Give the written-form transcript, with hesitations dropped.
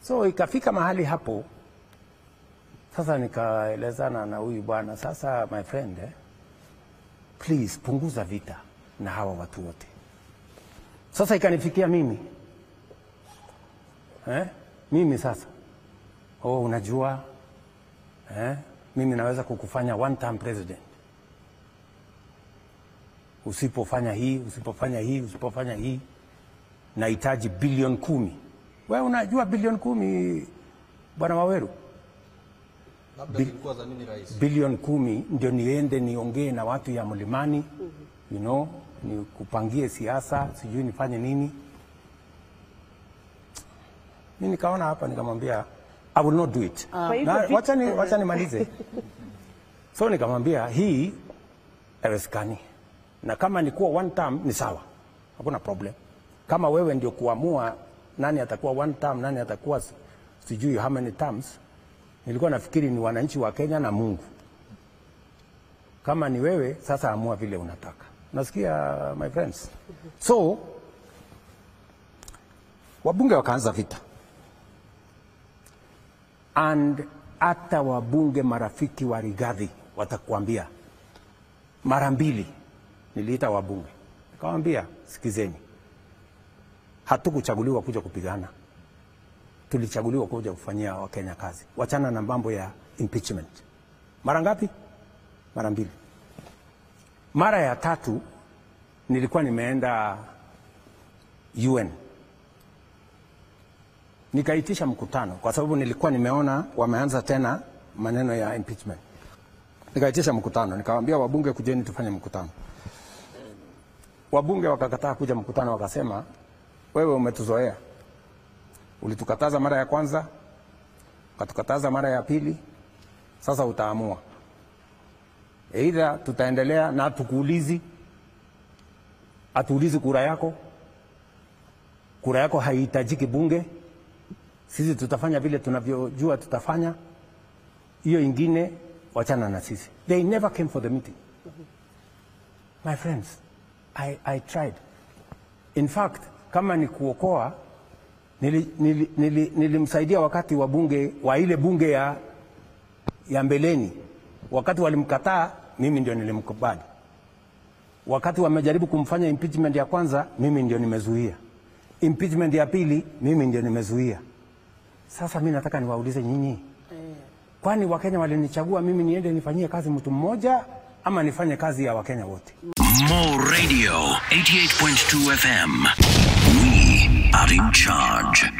So ikafika mahali hapo, sasa nikaelezana na huyu bwana, sasa my friend, please punguza vita na hawa watu wote. Sasa ikanifikia mimi. Mimi sasa, unajua, mimi naweza kukufanya one term president. Usipofanya hii, usipofanya hii, usipofanya hii, nahitaji bilioni 10. Wewe unajua bilioni 10, Bwana Waweru? Labda ilikuwa za nini rais? Bilioni 10 ndio niende niongee na watu ya Mlimani, you know, ni kupangie siasa, sijui nifanye nini. Mimi nikaona hapa nikamwambia I will not do it. Wacha nimalize. So nikamwambia hii haiwezekani. Na kama ni kuwa one term ni sawa. Hakuna problem. Kama wewe ndio kuamua nani atakuwa one term, nani atakuwa sijui how many terms, nilikuwa nafikiri ni wananchi wa Kenya na Mungu. Kama ni wewe, sasa amua vile unataka. Nasikia my friends. So wabunge wakaanza vita. And hata wabunge marafiki wa Rigathi watakuambia mara mbili niliita wabunge. Nikamwambia sikizeni. Hatukuchaguliwa kuja kupigana. Tulichaguliwa kuja kufanyia Wakenya kazi. Wachana na mambo ya impeachment. Mara ngapi? Mara mbili. Mara ya tatu nilikuwa nimeenda UN. Nikaitisha mkutano kwa sababu nilikuwa nimeona wameanza tena maneno ya impeachment. Nikaitisha mkutano, nikamwambia wabunge kujeni tufanye mkutano. Wabunge wakakataa kuja mkutano, wakasema wewe umetuzoea. Ulitukataza mara ya kwanza, ukatukataza mara ya pili, sasa utaamua. Either tutaendelea na tukuulizi, atuulizi kura yako. Kura yako haihitajiki bunge. Sisi tutafanya vile tunavyojua tutafanya. Hiyo ingine wachana na sisi. They never came for the meeting. My friends, I tried. In fact, kama ni kuokoa, nilimsaidia wakati wa bunge, wa ile bunge ya mbeleni. Wakati walimkataa, mimi ndio nilimkubali. Wakati wamejaribu kumfanya impeachment ya kwanza, mimi ndio nimezuia. Impeachment ya pili, mimi ndio nimezuia. Sasa mimi nataka niwaulize nyinyi. Kwani Wakenya walinichagua mimi niende nifanyie kazi mtu mmoja ama nifanye kazi ya Wakenya wote? Mo Radio 88.2 FM. We are in charge.